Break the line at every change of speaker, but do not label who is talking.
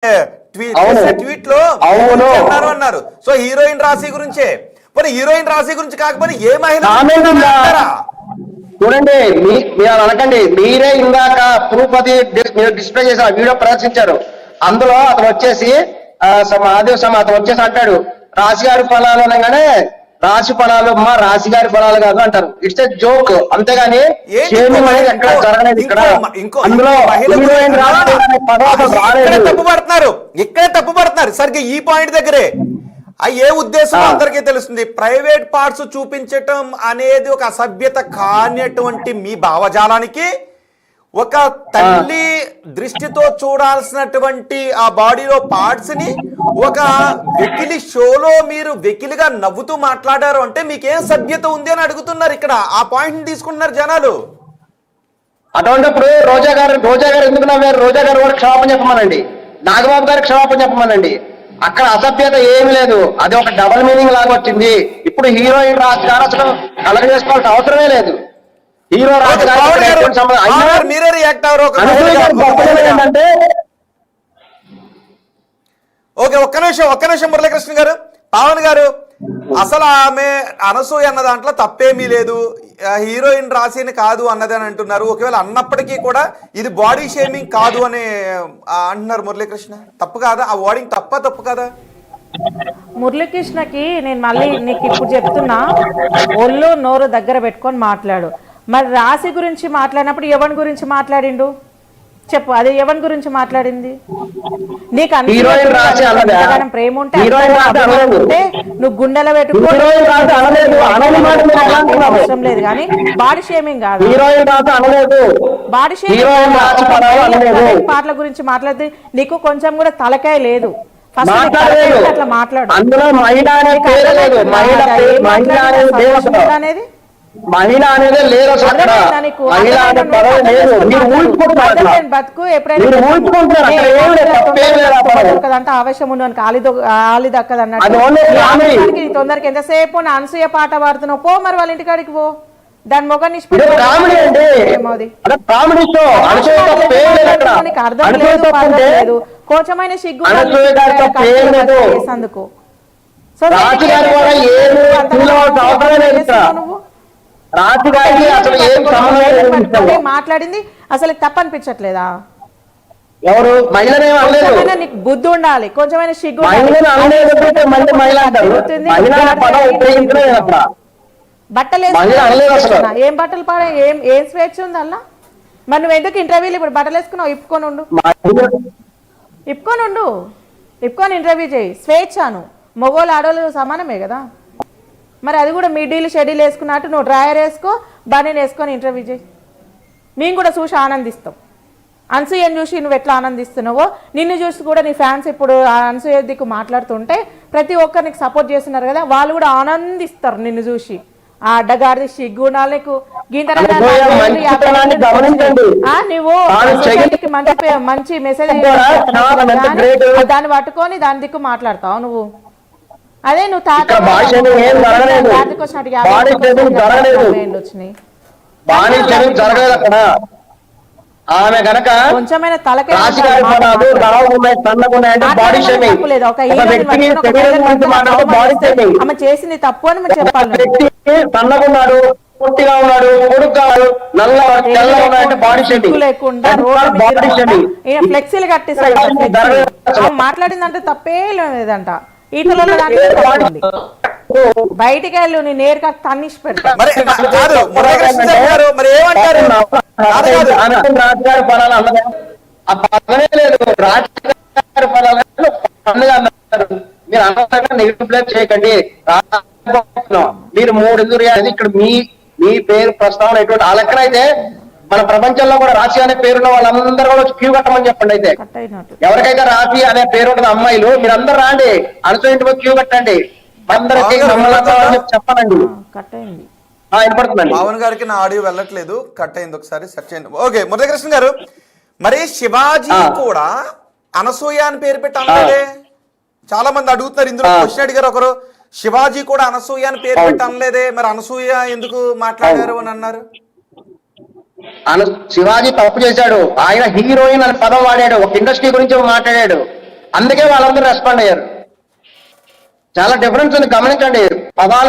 Tweet లో అన్నారు. So heroine రాశి గురించే, మరి హీరోయిన్ రాశి గురించి కాకపోతే ఏ మహిళ
చూడండి, మీరు అనకండి. మీరే ఇందాక ప్రూఫ్ అది మీరు డిస్ప్లే చేసిన వీడియో ప్రదర్శించారు. అందులో అతను వచ్చేసి అతను వచ్చేసి అంటాడు రాశి గారి ఫలాలు అనగానే రాశి ఫలాలు మా రాశి గారి ఫలాలు కాదు అంటారు. ఇట్స్ ఎ జోక్, అంతేగాని షేమింగ్ అనేది ఎక్కడ జరగలేదు. ఇక్కడ అందులో
ఇక్కడే తప్పు పడుతున్నారు సరిగ్గా ఈ పాయింట్ దగ్గరే. ఏ ఉద్దేశం అందరికీ తెలుస్తుంది. ప్రైవేట్ పార్ట్స్ చూపించటం అనేది ఒక అసభ్యత కానిటువంటి మీ భావజాలానికి ఒక తల్లి దృష్టితో చూడాల్సినటువంటి ఆ బాడీలో పార్ట్స్ ని ఒక వెకిలి షోలో మీరు వెకిలిగా నవ్వుతూ మాట్లాడారు అంటే మీకేం సభ్యత ఉంది అని అడుగుతున్నారు. ఇక్కడ ఆ పాయింట్ తీసుకుంటున్నారు జనాలు.
అటువంటిప్పుడు రోజా గారు ఎందుకు నవ్వారు? రోజా గారు కూడా క్షమాపణ చెప్పమనండి, నాగబాబు గారికి క్షమాపణ చెప్పమనండి. అక్కడ అసభ్యత ఏమి లేదు, అది ఒక డబల్ మీనింగ్ లాగా వచ్చింది. ఇప్పుడు హీరోయిన్ రాజు గారు అసలు కలగ చేసుకోవాల్సిన అవసరమే లేదు. హీరో రాజు
మీరే రియాక్ట్ అవ్వరు.
ఏంటంటే
ఓకే, ఒక్క నిమిషం మురళీకృష్ణ గారు. పవన్ గారు, అసలు ఆమె అనసూయ అన్న దాంట్లో తప్పేమీ లేదు, హీరోయిన్ రాశిని కాదు అన్నది అని అంటున్నారు. ఒకవేళ అన్నప్పటికీ కూడా ఇది బాడీ షేమింగ్ కాదు అని అంటున్నారు మురళీకృష్ణ. తప్పు కాదా ఆ వర్డింగ్? తప్పు కదా
మురళీకృష్ణకి నేను మళ్ళీ నీకు ఇప్పుడు చెప్తున్నా, ఒళ్ళు నోరు దగ్గర పెట్టుకొని మాట్లాడు. మరి రాశి గురించి మాట్లాడినప్పుడు ఎవరి గురించి మాట్లాడిండు చెప్పు, అది ఎవరి గురించి మాట్లాడింది? నీకు ప్రేమ ఉంటే నువ్వు గుండెలో పెట్టుకోవడం అవసరం లేదు, కానీ బాడీ షేమింగ్ కాదు. బాడీ షేమింగ్ పాటల గురించి మాట్లాడితే నీకు కొంచెం కూడా తలకాయ లేదు. ఫస్ట్ అట్లా మాట్లాడు. అనేది
మహిళ అనేది లేదు,
బతుకు ఎప్పుడైనా ఆవేశం ఉన్నాను ఆలి దక్కదు అన్నట్టు తొందరకి ఎంతసేపు అనసూయ పాట పాడుతున్నావు, పో మరి వాళ్ళ ఇంటికాడికి పో. దాని మొగ అర్థం లేదు, కొంచెమైన సిగ్గు అందుకు. సో నువ్వు మాట్లాడింది అసలు తప్పనిపించట్లేదా?
ఎవరు
నీకు బుద్ధి ఉండాలి, కొంచెమైనా సిగ్గు. బట్టలు ఏం బట్టలు పాడే ఏం స్వేచ్ఛ ఉంది అలా? మరి నువ్వు ఎందుకు ఇంటర్వ్యూలు ఇప్పుడు బట్టలు వేసుకున్నావు? ఇప్పుకొని ఇంటర్వ్యూ చేయి. స్వేచ్ఛను మగోళ్ళు ఆడవాళ్ళు సమానమే కదా. మరి అది కూడా మిడ్డీలు షెడ్యూల్ వేసుకున్నట్టు నువ్వు డ్రాయర్ వేసుకో, బనీని వేసుకొని ఇంటర్వ్యూ చేయి. మేము కూడా చూసి ఆనందిస్తాం. అనసూయని చూసి నువ్వు ఎట్లా ఆనందిస్తున్నావో నిన్ను చూసి కూడా నీ ఫ్యాన్స్ ఇప్పుడు అనసూయ దిక్కు మాట్లాడుతుంటే ప్రతి ఒక్కరు నీకు సపోర్ట్ చేస్తున్నారు కదా, వాళ్ళు కూడా ఆనందిస్తారు నిన్ను చూసి. ఆ అడ్డగారిది సిగ్గుండాలి నీకు. నువ్వు మంచి మెసేజ్ దాన్ని పట్టుకొని దాని దిక్కు మాట్లాడతావు నువ్వు. అదే నువ్వు
ఆమె గనక
కొంచెమైన తలకే ఆమె చేసింది తప్పు అని చెప్పాలి.
సన్నగున్నాడు, పొట్టిగా ఉన్నాడు, పొడుగు కాదు, నల్ల తెల్ల ఉన్నాడంటే బాడీ షేమింగ్
లేకుండా ఫ్లెక్సీలు కట్టిస్తాడు. మాట్లాడిందంటే తప్పే లేదంట. ఈటలో బయటికి వెళ్ళు, నీ నేరుగా తన్నిసి పెడతా.
రాజుగారి ఫలాలు అన్నది ఆ పదమే లేదు. రాజుగారి ఫలాలు మీరు అనవసరంగా నెగిటివ్ చేయకండి. మీరు 3 ఎందుకు ఇక్కడ మీ పేరు ప్రస్తావన ఎటువంటి ఆ లెక్కన అయితే మన ప్రపంచంలో కూడా రాశి అనే పేరున్న వాళ్ళందరూ కూడా క్యూ కట్టమని చెప్పండి. అయితే ఎవరికైతే రాశి అనే పేరు ఉంటుంది అమ్మాయిలు, మీరు అందరు రాండి, అనసూయ ఇంటి క్యూ కట్టండి, అందరికి చెప్పనండి.
పవన్ గారికి నా ఆడియో వెళ్ళట్లేదు, కట్ అయింది, ఒకసారి సెర్చ్ చేయండి. ఓకే మురళీకృష్ణ గారు, మరి శివాజీ కూడా అనసూయ అని పేరు పెట్టి అనలేదే? చాలా మంది అడుగుతున్నారు. ఇందులో క్వశ్చన్ అడిగారు ఒకరు, శివాజీ కూడా అనసూయ అని పేరు పెట్టి అనలేదే, మరి అనసూయ ఎందుకు మాట్లాడారు అని అన్నారు.
శివాజీ తప్పు చేశాడు. ఆయన హీరోయిన్ అని పదం వాడాడు, ఒక ఇండస్ట్రీ గురించి మాట్లాడాడు. అందుకే వాళ్ళందరూ రెస్పాండ్ అయ్యారు. చాలా డిఫరెన్స్ ఉంది, గమనించండి. పదాలు